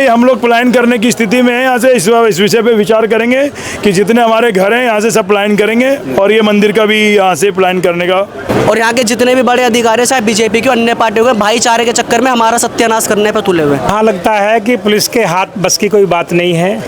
हम लोग पलायन करने की स्थिति में हैं। यहाँ से इस विषय पे विचार करेंगे कि जितने हमारे घर हैं यहाँ से सब पलायन करेंगे और ये मंदिर का भी यहाँ से पलायन करने का। और यहाँ के जितने भी बड़े अधिकारी चाहे बीजेपी के अन्य पार्टियों के भाईचारे के चक्कर में हमारा सत्यानाश करने पर तुले हुए। हाँ, लगता है कि पुलिस के हाथ बस की कोई बात नहीं है।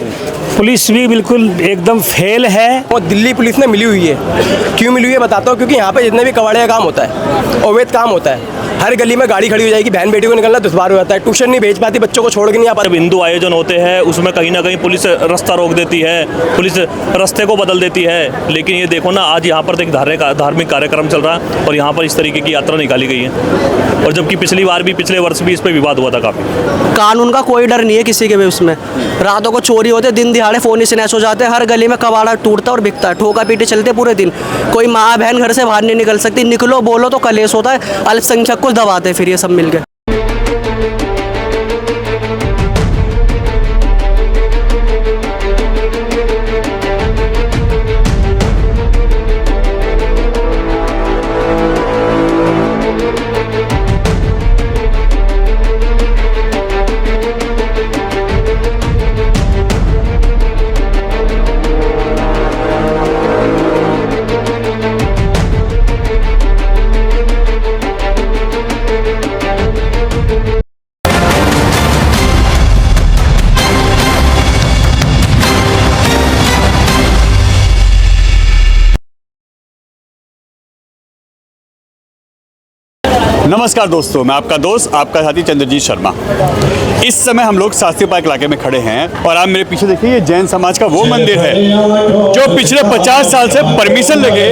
पुलिस भी बिल्कुल एकदम फेल है। वो दिल्ली पुलिस में मिली हुई है। क्यों मिली हुई है बताता हूँ, क्योंकि यहाँ पे जितने भी कबाड़े का काम होता है, अवैध काम होता है, हर गली में गाड़ी खड़ी हो जाएगी, बहन बेटी को निकलना दुश्वार हो जाता है, ट्यूशन नहीं भेज पाती, बच्चों को छोड़ के नहीं आ पाती। जब हिंदू आयोजन होते हैं उसमें कहीं ना कहीं पुलिस रास्ता रोक देती है, पुलिस रास्ते को बदल देती है। लेकिन ये देखो ना, आज यहाँ पर एक धार्मिक कार्यक्रम चल रहा है और यहाँ पर इस तरीके की यात्रा निकाली गई है, और जबकि पिछले वर्ष भी इस पर विवाद हुआ था काफ़ी। कानून का कोई डर नहीं है किसी के भी उसमें। रातों को चोरी होते, दिन दिहाड़े फोन ही स्नैच हो जाते, हर गली में कबाड़ा टूटता और बिकता है, ठोका पीटे चलते पूरे दिन। कोई माँ बहन घर से बाहर नहीं निकल सकती, निकलो बोलो तो कलेश होता है, अल्पसंख्यक को दबाते फिर ये सब मिलके। नमस्कार दोस्तों, मैं आपका दोस्त आपका साथी चंद्रजीत शर्मा। इस समय हम लोग शास्त्री पार्क इलाके में खड़े हैं और आप मेरे पीछे देखिए, ये जैन समाज का वो मंदिर है जो पिछले 50 साल से परमिशन लगे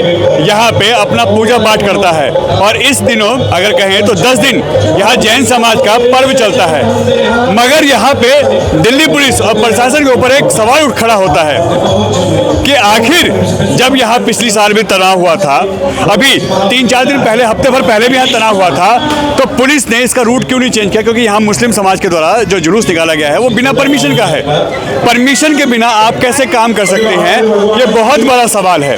यहाँ पे अपना पूजा पाठ करता है। और इस दिनों अगर कहें तो 10 दिन यहाँ जैन समाज का पर्व चलता है। मगर यहाँ पे दिल्ली पुलिस और प्रशासन के ऊपर एक सवाल उठ खड़ा होता है कि आखिर जब यहाँ पिछली साल भी तनाव हुआ था, अभी 3-4 दिन पहले, हफ्ते भर पहले भी यहाँ तनाव हुआ था, तो पुलिस ने इसका रूट क्यों नहीं चेंज किया? क्योंकि यहाँ मुस्लिम समाज के द्वारा जो जुलूस निकाला गया है वो बिना परमिशन का है। परमिशन के बिना आप कैसे काम कर सकते हैं, ये बहुत बड़ा सवाल है।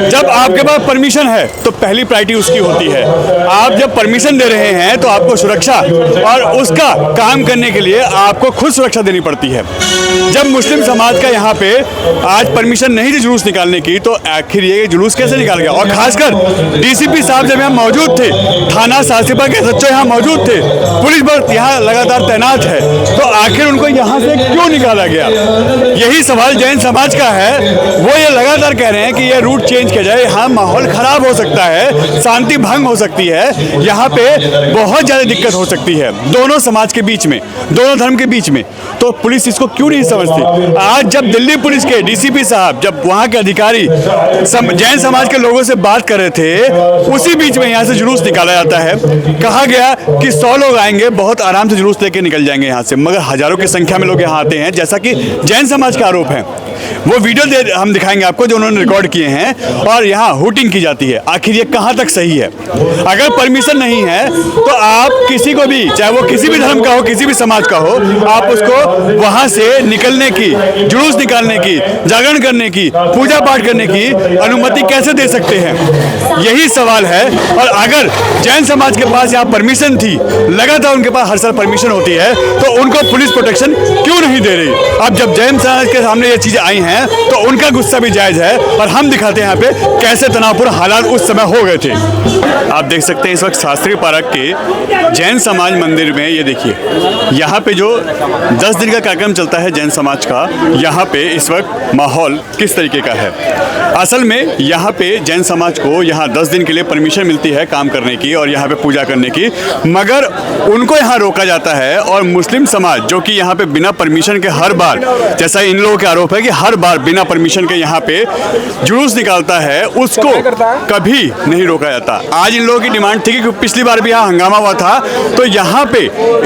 जब आपके पास परमिशन है तो पहली प्रायोरिटी उसकी होती है। आप जब परमिशन दे रहे हैं तो आपको सुरक्षा और उसका काम करने के लिए आपको खुद सुरक्षा देनी पड़ती है। जब मुस्लिम समाज का यहाँ पे आज परमिशन नहीं थी जुलूस निकालने की, तो आखिर ये जुलूस कैसे निकाल गया? और खासकर डीसीपी साहब जब यहाँ मौजूद थे, थाना शास्त्रीपाल के सच्चो यहाँ मौजूद थे, पुलिस बल यहाँ लगातार तैनात है, तो आखिर उनको यहाँ से क्यों निकाला गया? यही सवाल जैन समाज का है। वो ये लगातार कह रहे हैं कि ये रूट चेंज किया जाए, यहाँ माहौल खराब हो सकता है, शांति भंग हो सकती है, यहाँ पे बहुत ज़्यादा दिक्कत हो सकती है दोनों समाज के बीच में, दोनों धर्म के बीच में। तो पुलिस इसको क्यों नहीं समझती? आज जब दिल्ली पुलिस के डीसीपी साहब, जब वहाँ के अधिकारी जैन समाज के लोगों से बात कर रहे थे, उसी बीच में यहाँ से जुलूस निकाला जाता है। कहा गया कि 100 लोग आएंगे, बहुत आराम से जुलूस लेके निकल जाएंगे यहाँ से, मगर हजारों की संख्या में लोग यहाँ आते हैं, जैसा कि जैन समाज का आरोप है। वो वीडियो हम दिखाएंगे आपको जो उन्होंने रिकॉर्ड किए हैं, और यहाँ हुटिंग की जाती है। आखिर ये कहाँ तक सही है? अगर परमिशन नहीं है तो आप किसी को भी, चाहे वो किसी भी धर्म का हो, किसी भी समाज का हो, आप उसको वहाँ से निकलने की, जुलूस निकालने की, जागरण करने की, पूजा पाठ करने की अनुमति कैसे दे सकते हैं? यही सवाल है। और अगर जैन समाज के पास यहाँ परमिशन थी, लगातार उनके पास हर साल परमिशन होती है, तो उनको पुलिस प्रोटेक्शन क्यों नहीं दे रही? अब जब जैन समाज के सामने ये चीज़ें आई हैं तो उनका गुस्सा भी जायज़ है, और हम दिखाते हैं यहाँ पे कैसे तनावपूर्ण हालात उस समय हो गए थे। आप देख सकते हैं इस वक्त शास्त्री पार्क के जैन समाज मंदिर में, ये देखिए यहाँ पे जो 10 दिन का कार्यक्रम चलता है जैन समाज का, यहाँ पे इस वक्त माहौल किस तरीके का है। असल में यहाँ पे जैन समाज को यहाँ 10 दिन के लिए परमिशन मिलती है काम करने की और यहाँ पे पूजा करने की, मगर उनको यहाँ रोका जाता है। और मुस्लिम समाज जो कि यहाँ पे बिना परमिशन के हर बार, जैसा इन लोगों का आरोप है कि हर बार बिना परमिशन के यहाँ पे जुलूस निकालता है, उसको कभी नहीं रोका जाता। आज इन लोगों की डिमांड थी कि पिछली बार भी यहाँ हंगामा हुआ था, तो यहाँ पे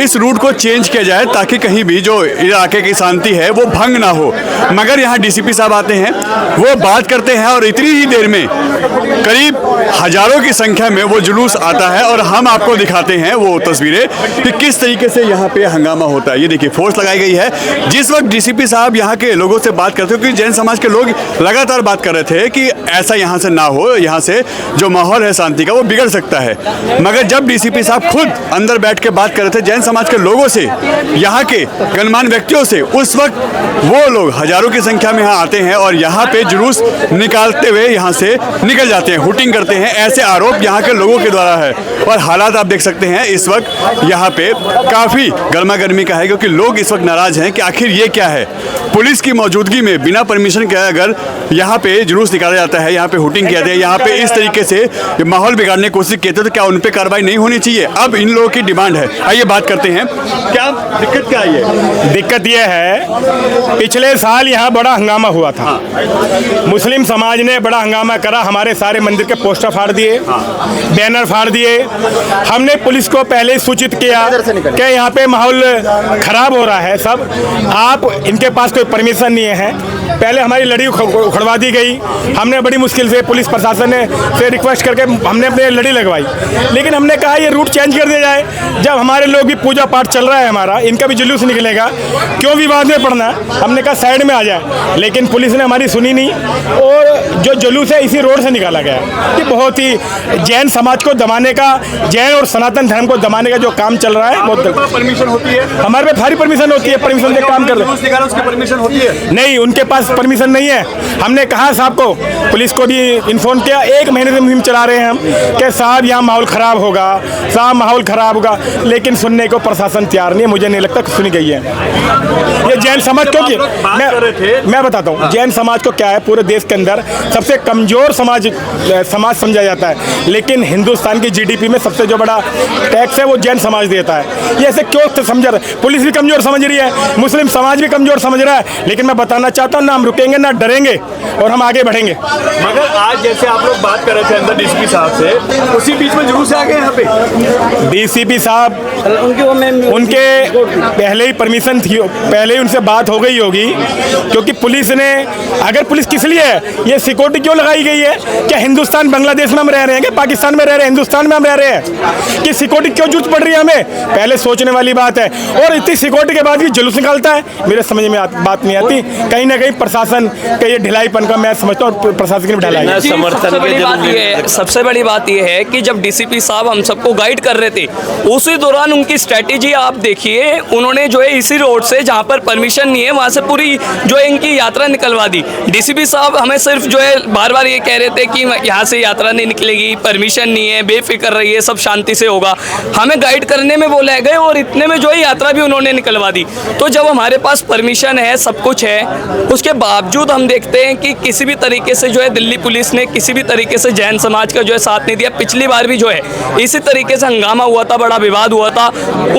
इस रूट को चेंज किया जाए ताकि कहीं भी जो इलाके की शांति है वो भंग ना हो। मगर यहाँ डीसीपी साहब आते हैं, वो बात करते हैं और इतनी ही देर में करीब हजारों की संख्या में वो जुलूस आता है और हम आपको दिखाते हैं वो तस्वीरें कि किस तरीके से यहाँ पे हंगामा होता है। ये देखिए फोर्स लगाई गई है। जिस वक्त डीसीपी साहब यहाँ के लोगों से बात करते हैं, क्योंकि जैन समाज के लोग लगातार बात कर रहे थे कि ऐसा यहाँ से ना हो, यहाँ से जो माहौल है शांति का वो बिगड़ सकता है, मगर जब डीसीपी साहब खुद अंदर बैठ के बात कर रहे थे जैन समाज के लोगों से, यहाँ के गणमान्य व्यक्तियों से, उस वक्त वो लोग हजारों की संख्या में यहाँ आते हैं और यहाँ पे जुलूस निकालते हुए यहाँ से निकल जाते हैं, हुटिंग करते हैं। ऐसे आरोप यहाँ के लोगों के द्वारा है और हालात आप देख सकते हैं इस वक्त यहाँ पे काफ़ी गर्मा गर्मी का है, क्योंकि लोग इस वक्त नाराज हैं कि आखिर ये क्या है। पुलिस की मौजूदगी में बिना परमिशन के अगर यहाँ पे जुलूस निकाला जाता है, यहाँ पे हुटिंग किया जाता है, यहाँ पे इस तरीके से माहौल बिगाड़ने की कोशिश की, तो क्या उन पे कार्रवाई नहीं होनी चाहिए? अब इन लोगों की डिमांड है। आइए बात करते हैं, क्या दिक्कत क्या आई है? दिक्कत यह है, पिछले साल यहाँ बड़ा हंगामा हुआ था। मुस्लिम समाज ने बड़ा हंगामा करा, हमारे सारे मंदिर के पोस्टर फाड़ दिए, बैनर फाड़ दिए। हमने पुलिस को पहले ही सूचित किया कि यहाँ पे माहौल खराब हो रहा है। सब आप इनके पास कोई परमिशन नहीं है। पहले हमारी लड़ी उखड़वा दी गई। हमने बड़ी मुश्किल से पुलिस प्रशासन ने से रिक्वेस्ट करके हमने अपने लड़ी लगवाई, लेकिन हमने कहा ये रूट चेंज कर दिया जाए। जब हमारे लोग भी पूजा पाठ चल रहा है, हमारा इनका भी जुलूस निकलेगा, क्यों विवाद में पड़ना? हमने कहा साइड में आ जाए, लेकिन पुलिस ने हमारी सुनी नहीं और जो जुलूस है इसी रोड से निकाला गया। ये बहुत ही जैन समाज को दबाने का, जैन और सनातन धर्म को दबाने का जो काम चल रहा है, बहुत परमिशन होती है हमारे पे सारी परमिशन होती है, परमिशन से काम कर रहे हैं। उसकी परमिशन होती है नहीं, उनके पास परमिशन नहीं है। हमने कहा साहब को, पुलिस को भी इन्फॉर्म किया, 1 महीने से मुहिम चला रहे हैं हम कि साहब यहाँ माहौल खराब होगा, साहब माहौल खराब होगा, लेकिन सुनने को प्रशासन तैयार नहीं है। मुझे नहीं लगता सुनी गई है। ये जैन समाज क्योंकि मैं बताता हूँ, जैन समाज को क्या है, पूरे देश के अंदर सबसे कमजोर समाज समझा जाता है, लेकिन हिंदुस्तान की जीडीपी में सबसे जो बड़ा टैक्स है वो जैन समाज देता है। ये ऐसे क्यों समझ रहा है? पुलिस भी कमजोर समझ रही है, मुस्लिम समाज भी कमजोर समझ रहा है, लेकिन मैं बताना चाहता हूँ ना हम रुकेंगे ना डरेंगे और हम आगे बढ़ेंगे। मगर आज जैसे आप लोग बात कर रहे थे अंदर डीसीपी साहब से, उसी बीच में जुलूस आ गए यहाँ पे। डीसीपी साहब उनके पहले ही परमिशन थी, पहले ही उनसे बात हो गई होगी, क्योंकि पुलिस ने, अगर पुलिस किस लिए है, ये सिक्योरिटी क्यों लगाई गई है? क्या हिंदुस्तान बांग्लादेश में हम रह रहे हैं, क्या पाकिस्तान में रह रहे हैं, हिंदुस्तान में हम रह रहे हैं? कि सिक्योरिटी क्यों जरूरत पड़ रही है हमें? पहले सोचने वाली बात है। और इतनी सिक्योरिटी के बाद भी जुलूस निकालता है, मेरे समझ में बात नहीं आती। कहीं ना कहीं प्रशासन का ये ढिलाईपन का मैं समझता हूँ, प्रशासन की ढिलाई। सबसे बड़ी बात ये है कि जब डीसीपी साहब हम सबको गाइड कर रहे थे, उसी दौरान उनकी स्ट्रेटेजी आप देखिए, उन्होंने जो है इसी रोड से जहाँ पर परमिशन नहीं है वहाँ से पूरी जो है इनकी यात्रा निकलवा दी। डीसीपी साहब हमें सिर्फ जो है बार बार ये कह रहे थे कि यहाँ से यात्रा नहीं निकलेगी, परमिशन नहीं है, बेफिक्र रहिए, सब शांति से होगा। हमें गाइड करने में वो ले गए और इतने में जो है यात्रा भी उन्होंने निकलवा दी। तो जब हमारे पास परमिशन है, सब कुछ है, उसके बावजूद हम देखते हैं कि किसी भी तरीके से जो है दिल्ली पुलिस ने किसी भी तरीके से जैन समाज का जो है साथ नहीं दिया। पिछली बार भी जो है इसी तरीके से हंगामा हुआ था, बड़ा विवाद हुआ था।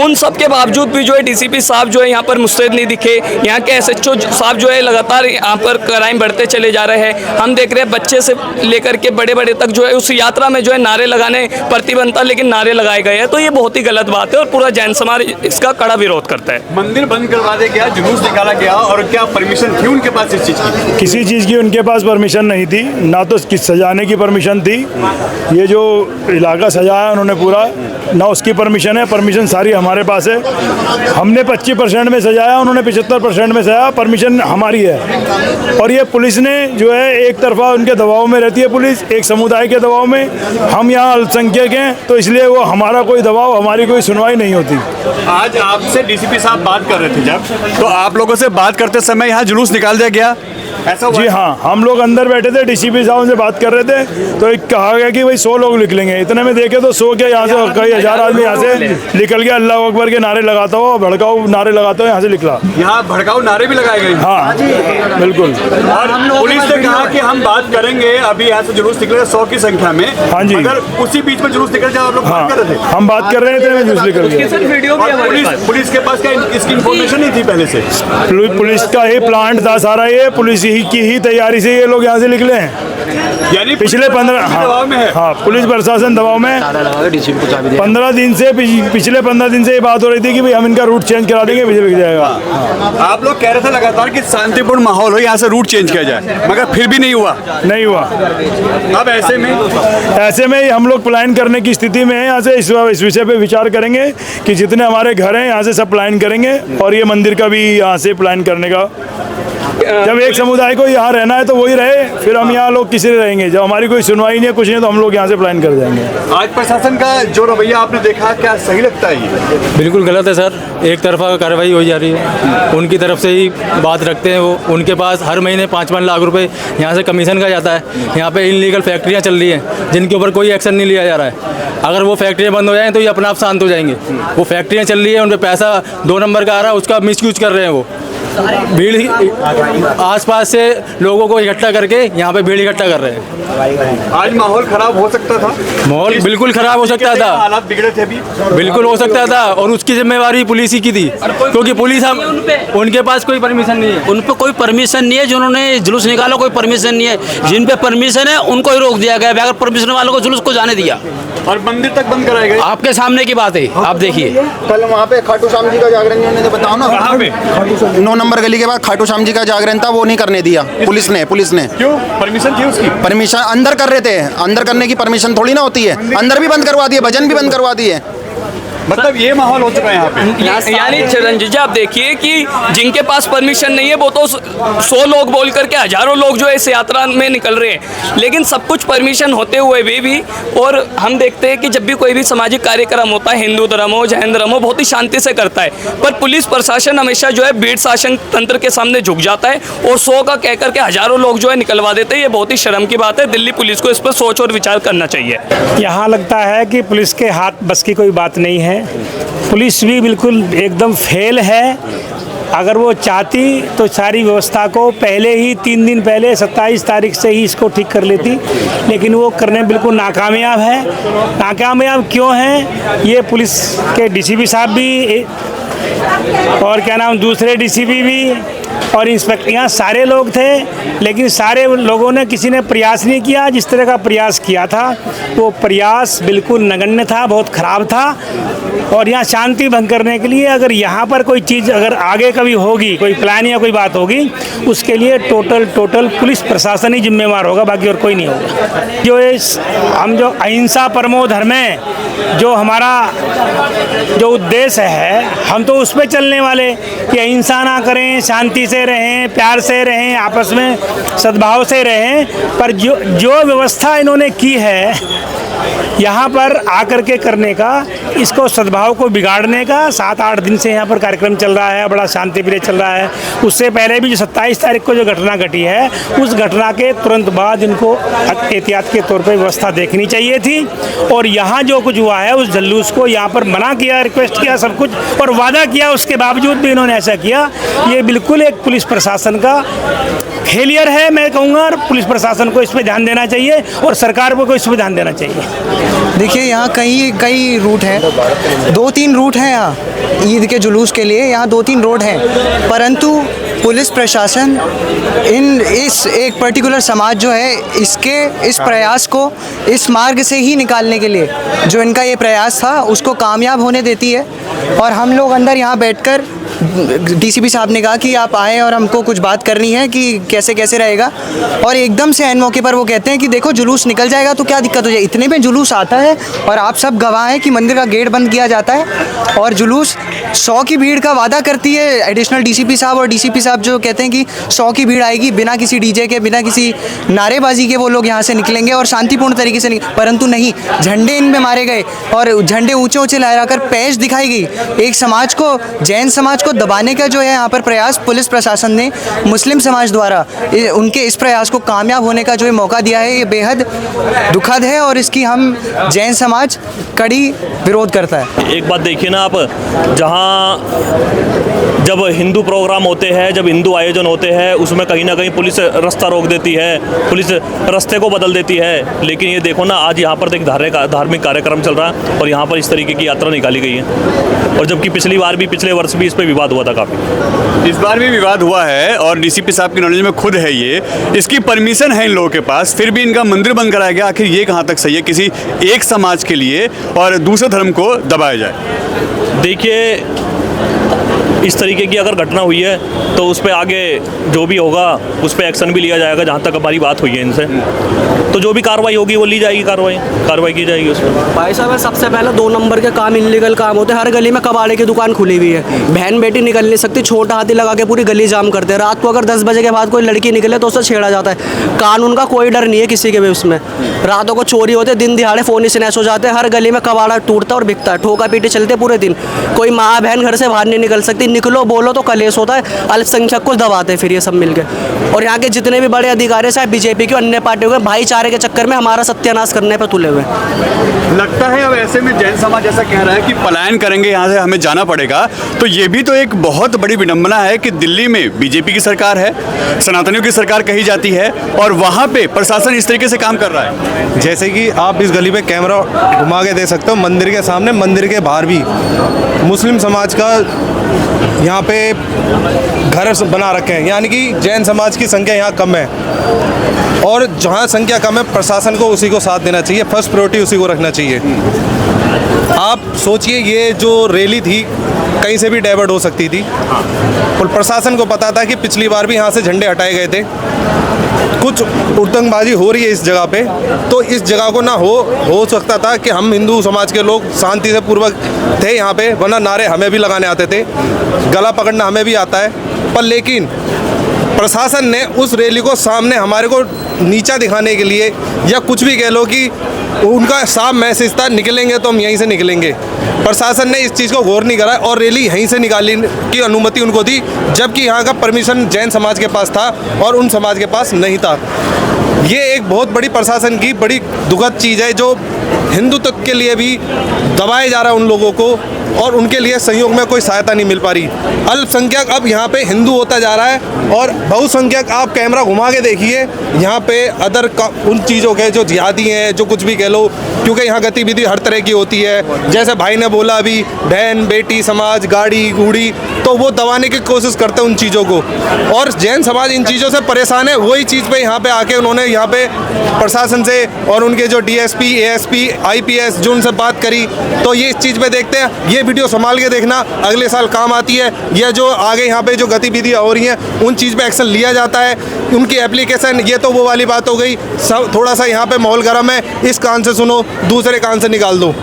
उन सब के बावजूद भी जो है डीसीपी साहब जो है यहाँ पर मुस्तैद नहीं दिखे। यहाँ के एसएचओ साहब जो है लगातार यहाँ पर क्राइम बढ़ते चले जा रहे हैं। हम देख रहे हैं बच्चे से लेकर के बड़े बड़े तक जो है उस यात्रा में जो है नारे लगाने प्रतिबंध था, लेकिन नारे लगाए गए हैं। तो ये बहुत ही गलत बात है और पूरा जैन समाज इसका कड़ा विरोध करता है। मंदिर बंद करवा दिया गया, जुलूस निकाला गया, और क्या परमिशन थी उनके पास इस चीज की? किसी चीज़ की उनके पास परमिशन नहीं थी, ना तो सजाने की परमिशन थी। ये जो इलाका सजाया उन्होंने पूरा, ना उसकी परमिशन है। परमिशन सारी हमारे पास है। हमने 25% में सजाया, उन्होंने 75% में सजाया। परमिशन हमारी है। और ये पुलिस ने जो है एक तरफा उनके दबाव में रहती है, पुलिस एक समुदाय के दबाव में। हम यहाँ अल्पसंख्यक हैं, तो इसलिए वो हमारा कोई दबाव, हमारी कोई सुनवाई नहीं होती। आज आपसे डीसीपी साहब बात कर रहे थे जब, तो आप लोगों से बात करते समय यहाँ जुलूस निकाल दिया गया, ऐसा हुआ? जी हाँ, हम लोग अंदर बैठे थे, डीसीपी साहब से बात कर रहे थे, तो एक कहा गया कि भाई 100 लोग निकलेंगे। इतने में देखे तो 100 क्या, यहाँ से कई हजार आदमी यहाँ से निकल गया। अल्लाह अकबर के नारे लगाता हो, भड़काऊ नारे लगाता हो, यहाँ से निकला। यहाँ भड़काऊ नारे भी लगाए गए? हाँ बिल्कुल। और पुलिस ने कहा कि हम बात करेंगे, अभी यहाँ से जुलूस निकलेगा 100 की संख्या में। हाँ जी। अगर उसी बीच में जुलूस निकल जाए, आप लोग बात कर रहे थे? हम बात कर रहे थे, जुलूस निकल गया। पुलिस के पास क्या इसकी इन्फॉर्मेशन नहीं थी पहले से? पुलिस का ही प्लांट था सारा, ये पुलिस ही की ही तैयारी से ये लोग यहाँ से निकले हैं। यानी पिछले 15 दबाव में है। हाँ, पुलिस प्रशासन दबाव में 15 दिन से पिछले 15 दिन से ये बात हो रही थी कि भाई हम इनका रूट चेंज करा देंगे, बिजली बिक जाएगा। आप लोग कह रहे थे लगातार कि शांतिपूर्ण माहौल हो, यहाँ से रूट चेंज किया जाए, मगर फिर भी नहीं हुआ। अब ऐसे में हम लोग प्लान करने की स्थिति में हैं। यहाँ से इस विषय पे विचार करेंगे कि जितने हमारे घर हैं यहाँ से सब प्लान करेंगे और ये मंदिर का भी यहाँ से प्लान करने का। जब एक समुदाय को यहाँ रहना है तो वही रहे, फिर हम यहाँ लोग किसी रहेंगे। जब हमारी कोई सुनवाई नहीं है, कुछ नहीं, तो हम लोग यहाँ से प्लान कर जाएंगे। आज प्रशासन का जो रवैया आपने देखा, क्या सही लगता है ये? बिल्कुल गलत है सर, एक तरफा कार्रवाई हो जा रही है। उनकी तरफ से ही बात रखते हैं वो, उनके पास हर महीने 5-5 लाख रुपए यहाँ से कमीशन का जाता है। यहाँ पे इनलीगल फैक्ट्रियाँ चल रही हैं जिनके ऊपर कोई एक्शन नहीं लिया जा रहा है। अगर वो फैक्ट्रियाँ बंद हो जाएँ तो ये अपने आप शांत हो जाएंगे। वो फैक्ट्रियाँ चल रही है, उन पर पैसा 2 नंबर का आ रहा है, उसका मिसयूज कर रहे हैं वो। भीड़ आसपास से लोगों को इकट्ठा करके यहाँ पे भीड़ इकट्ठा कर रहे हैं। आज माहौल खराब हो सकता था, माहौल बिल्कुल खराब हो सकता था, हालात बिगड़े थे अभी, बिल्कुल हो सकता था। और उसकी जिम्मेवारी पुलिस ही की थी, क्योंकि पुलिस हम उनके पास कोई परमिशन नहीं है। उन पर कोई परमिशन नहीं है। जिन्होंने जुलूस निकाला कोई परमिशन नहीं है। जिन पे परमिशन है उनको ही रोक दिया गया, बगैर परमिशन वालों को जुलूस को जाने दिया। और मंदिर तक बंद कराए गए। आपके सामने की बात है, आप देखिए। कल वहाँ पे खाटू श्याम जी का जागरण होने, तो बताओ ना। कहाँ पे? 9 नंबर गली के बाद खाटू श्याम जी का जागरण था, वो नहीं करने दिया पुलिस ने। क्यों? परमिशन थी उसकी? परमिशन अंदर कर रहे थे, अंदर करने की परमिशन थोड़ी ना होती है। अंदर भी बंद करवा दिए, भजन भी बंद करवा दिए। मतलब ये माहौल हो चुका है यहाँ पे। यानी चिरंजीव जी आप देखिए कि जिनके पास परमिशन नहीं है वो तो 100 लोग बोल करके हजारों लोग जो है इस यात्रा में निकल रहे हैं, लेकिन सब कुछ परमिशन होते हुए भी। और हम देखते हैं कि जब भी कोई भी सामाजिक कार्यक्रम होता है, हिंदू धर्म हो जैन धर्म हो, बहुत ही शांति से करता है। पर पुलिस प्रशासन हमेशा जो है भीड़ शासन तंत्र के सामने झुक जाता है और 100 का कह करके हजारों लोग जो है निकलवा देते हैं। ये बहुत ही शर्म की बात है। दिल्ली पुलिस को इस पर सोच और विचार करना चाहिए। यहाँ लगता है कि पुलिस के हाथ बस की कोई बात नहीं है। पुलिस भी बिल्कुल एकदम फेल है। अगर वो चाहती तो सारी व्यवस्था को पहले ही 3 दिन पहले 27 तारीख से ही इसको ठीक कर लेती, लेकिन वो करने में बिल्कुल नाकामयाब है। नाकामयाब क्यों है? ये पुलिस के डीसीपी साहब भी और क्या नाम दूसरे डीसीपी भी और इंस्पेक्टर, यहाँ सारे लोग थे, लेकिन सारे लोगों ने किसी ने प्रयास नहीं किया। जिस तरह का प्रयास किया था वो प्रयास बिल्कुल नगण्य था, बहुत ख़राब था। और यहाँ शांति भंग करने के लिए अगर यहाँ पर कोई चीज़ अगर आगे कभी होगी, कोई प्लान या कोई बात होगी, उसके लिए टोटल पुलिस प्रशासन ही जिम्मेवार होगा, बाकी और कोई नहीं होगा। हम जो अहिंसा परमो धर्म है, जो हमारा जो उद्देश्य है, हम तो उस पर चलने वाले कि अहिंसा ना करें, शांति से रहें, प्यार से रहें, आपस में सद्भाव से रहें। पर जो व्यवस्था इन्होंने की है यहाँ पर आकर के करने का, इसको सद्भाव को बिगाड़ने का 7-8 दिन से यहाँ पर कार्यक्रम चल रहा है, बड़ा शांति प्रिय चल रहा है। उससे पहले भी जो 27 तारीख को जो घटना घटी है, उस घटना के तुरंत बाद इनको एहतियात के तौर पर व्यवस्था देखनी चाहिए थी। और यहाँ जो कुछ हुआ है, उस जुलूस को यहाँ पर मना किया, रिक्वेस्ट किया, सब कुछ और वादा किया, उसके बावजूद भी इन्होंने ऐसा किया। ये बिल्कुल एक पुलिस प्रशासन का फेलियर है मैं कहूँगा। और पुलिस प्रशासन को इस पर ध्यान देना चाहिए और सरकार को इस पर ध्यान देना चाहिए। देखिए यहाँ कई रूट हैं, 2-3 रूट हैं यहाँ ईद के जुलूस के लिए। यहाँ 2-3 रोड हैं, परंतु पुलिस प्रशासन इस एक पर्टिकुलर समाज जो है इस प्रयास को इस मार्ग से ही निकालने के लिए जो इनका ये प्रयास था उसको कामयाब होने देती है। और हम लोग अंदर यहाँ बैठकर डीसीपी साहब ने कहा कि आप आए और हमको कुछ बात करनी है कि कैसे रहेगा। और एकदम से ऐन मौके पर वो कहते हैं कि देखो जुलूस निकल जाएगा तो क्या दिक्कत हो जाए। इतने में जुलूस आता है और आप सब गवाह हैं कि मंदिर का गेट बंद किया जाता है और जुलूस 100 की भीड़ का वादा करती है एडिशनल डीसीपी साहब। और डीसीपी साहब जो कहते हैं कि 100 की भीड़ आएगी, बिना किसी डीजे के, बिना किसी नारेबाजी के वो लोग यहाँ से निकलेंगे और शांतिपूर्ण तरीके से परंतु नहीं, झंडे इनमें मारे गए और झंडे ऊंचे लहराकर पेश दिखाई गई। एक समाज को, जैन समाज को दबाने का जो है यहाँ पर प्रयास पुलिस प्रशासन ने मुस्लिम समाज द्वारा उनके इस प्रयास को कामयाब होने का जो है मौका दिया है, ये बेहद दुखद है और इसकी हम जैन समाज कड़ी विरोध करता है। एक बात देखिए ना आप, जहाँ जब हिंदू प्रोग्राम होते हैं, जब हिंदू आयोजन होते हैं, उसमें कहीं ना कहीं पुलिस रास्ता रोक देती है, पुलिस रास्ते को बदल देती है। लेकिन ये देखो ना, आज यहाँ पर एक धार्मिक कार्यक्रम चल रहा है और यहाँ पर इस तरीके की यात्रा निकाली गई है। और जबकि पिछले वर्ष भी इस पर विवाद हुआ था काफ़ी। इस बार भी विवाद हुआ है और डीसीपी साहब की नॉलेज में खुद है ये, इसकी परमिशन है इन लोगों के पास, फिर भी इनका मंदिर बंद कराया गया। आखिर ये कहाँ तक सही है किसी एक समाज के लिए और दूसरे धर्म को दबाया जाए? देखिए, इस तरीके की अगर घटना हुई है तो उस पर आगे जो भी होगा उस पर एक्शन भी लिया जाएगा। जहाँ तक हमारी बात हुई है इनसे, तो जो भी कार्रवाई होगी वो ली जाएगी, कार्रवाई की जाएगी उस पर। भाई साहब, सबसे पहले 2 नंबर के काम, इलीगल काम होते हैं। हर गली में कबाड़े की दुकान खुली हुई है, बहन बेटी निकल नहीं सकती, छोटा हाथी लगा के पूरी गली जाम करते हैं। रात को अगर 10 बजे के बाद कोई लड़की निकले तो उसे छेड़ा जाता है। कानून का कोई डर नहीं है किसी के भी उसमें। रातों को चोरी होते, दिन दिहाड़े फ़ोन ही स्नैच हो जाते हैं। हर गली में कबाड़ा टूटता और बिकता है, ठोका पीटी चलते पूरे दिन। कोई माँ बहन घर से बाहर नहीं निकल सकती, निकलो बोलो तो कलेश होता है। अल्पसंख्यक को दबाते हैं फिर ये सब मिलके। और यहाँ के जितने भी बड़े अधिकारी, चाहे बीजेपी के अन्य पार्टियों के, भाईचारे के चक्कर में हमारा सत्यानाश करने पर तुले हुए। लगता है अब ऐसे में जैन समाज ऐसा कह रहा है कि पलायन करेंगे, यहाँ से हमें जाना पड़ेगा। तो ये भी तो एक बहुत बड़ी विडंबना है कि दिल्ली में बीजेपी की सरकार है, सनातनियों की सरकार कही जाती है, और वहाँ पे प्रशासन इस तरीके से काम कर रहा है। जैसे कि आप इस गली पे कैमरा घुमा के देख सकते हो, मंदिर के सामने, मंदिर के बाहर भी मुस्लिम समाज का यहाँ पे घर बना रखे हैं। यानी कि जैन समाज की संख्या यहाँ कम है, और जहाँ संख्या कम है प्रशासन को उसी को साथ देना चाहिए, फर्स्ट प्रायोरिटी उसी को रखना चाहिए। आप सोचिए, ये जो रैली थी कहीं से भी डाइवर्ट हो सकती थी, और प्रशासन को पता था कि पिछली बार भी यहाँ से झंडे हटाए गए थे। कुछ उटंगबाजी हो रही है इस जगह पे, तो इस जगह को ना हो सकता था कि हम हिंदू समाज के लोग शांति से पूर्वक थे यहाँ पे, वरना नारे हमें भी लगाने आते थे, गला पकड़ना हमें भी आता है। पर लेकिन प्रशासन ने उस रैली को सामने हमारे को नीचा दिखाने के लिए, या कुछ भी कह लो कि उनका साफ मैसेज था, निकलेंगे तो हम यहीं से निकलेंगे। प्रशासन ने इस चीज़ को गौर नहीं करा और रैली यहीं से निकालने की अनुमति उनको दी, जबकि यहाँ का परमिशन जैन समाज के पास था और उन समाज के पास नहीं था। ये एक बहुत बड़ी प्रशासन की बड़ी दुखद चीज़ है, जो हिंदुत्व के लिए भी दबाए जा रहा है उन लोगों को, और उनके लिए सहयोग में कोई सहायता नहीं मिल पा रही। अल्पसंख्यक अब यहाँ पे हिंदू होता जा रहा है, और बहुसंख्यक आप कैमरा घुमा के देखिए, यहाँ पे अदर उन चीज़ों के जो जिहादी हैं, जो कुछ भी कह लो, क्योंकि यहाँ गतिविधि हर तरह की होती है। जैसे भाई ने बोला अभी, बहन बेटी समाज, गाड़ी घूड़ी, तो वो दबाने की कोशिश करते हैं उन चीज़ों को, और जैन समाज इन चीज़ों से परेशान है। वही चीज़ पे यहाँ पे आके उन्होंने यहाँ पे प्रशासन से और उनके जो DSP, ASP, IPS जो उनसे बात करी, तो ये इस चीज़ पे देखते हैं। ये वीडियो संभाल के देखना, अगले साल काम आती है, या जो आगे यहाँ पे जो गतिविधियाँ हो रही हैं उन चीज़ पे एक्शन लिया जाता है। उनकी एप्लीकेशन, ये तो वो वाली बात हो गई। थोड़ा सा यहाँ पे माहौल गर्म है, इस कान से सुनो, दूसरे कान से निकाल दो।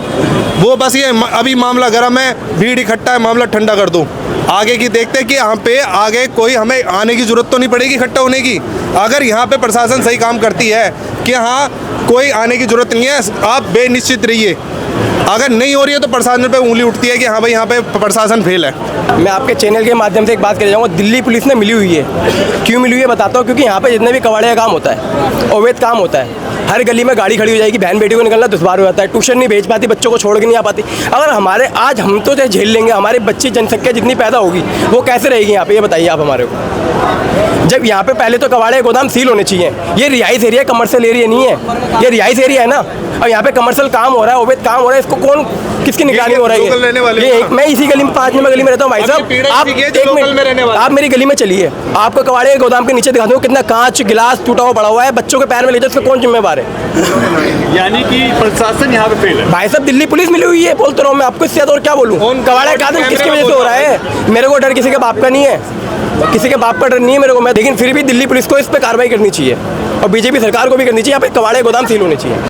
वो बस ये अभी मामला गर्म है, भीड़ इकट्ठा है, मामला ठंडा कर दो। आगे की देखते हैं कि यहाँ पे आगे कोई हमें आने की ज़रूरत तो नहीं पड़ेगी इकट्ठा होने की। अगर यहाँ पे प्रशासन सही काम करती है कि हाँ कोई आने की ज़रूरत नहीं है, आप बेनिश्चित रहिए। अगर नहीं हो रही है तो प्रशासन पे उंगली उठती है कि हाँ भाई यहाँ पे प्रशासन फेल है। मैं आपके चैनल के माध्यम से एक बात कहना चाहूँगा, दिल्ली पुलिस ने मिली हुई है। क्यों मिली हुई है बताता हूँ, क्योंकि यहाँ पे जितने भी कबाड़े का काम होता है, अवैध काम होता है, हर गली में गाड़ी खड़ी हो जाएगी, बहन बेटी को निकलना दुश्वार हो जाता है, ट्यूशन नहीं भेज पाती, बच्चों को छोड़ के नहीं आ पाती। अगर हमारे आज हम तो झेल लेंगे, हमारी बच्ची जनसंख्या जितनी पैदा होगी वो कैसे रहेगी यहाँ पे, ये बताइए आप हमारे को। जब यहाँ पे पहले तो कबाड़े गोदाम सील होने चाहिए। ये रिहाइश एरिया, कमर्शियल एरिया नहीं है, ये रिहाइश एरिया है ना, और यहाँ पे कमर्शियल काम हो रहा है, अवैध काम हो रहा है, इसको कौन किसकी निगरानी हो रही है? ये मैं इसी गली में 5 नंबर गली में रहता हूँ भाई साहब। आप मेरी गली में चलिए, आपको कबाड़े गोदाम के नीचे दिखा दूँ कितना कांच गिलास टूटा हुआ पड़ा हुआ है, बच्चों के पैर में ले जाए, उसका कौन जिम्मेवार है? यानी कि प्रशासन यहाँ पे फेल है। भाई साहब दिल्ली पुलिस मिली हुई है, बोलते रहो, मैं आपको इससे ज्यादा और क्या बोलूँ? कबाड़े का आदमी किसकी वजह से हो रहा है? मेरे को डर किसी के बाप का नहीं है, किसी के बाप का डर नहीं है मेरे को, लेकिन फिर भी दिल्ली पुलिस को इस पर कार्रवाई करनी चाहिए और बीजेपी सरकार को भी करनी चाहिए। यहाँ पे कबाड़े गोदाम सील होने चाहिए।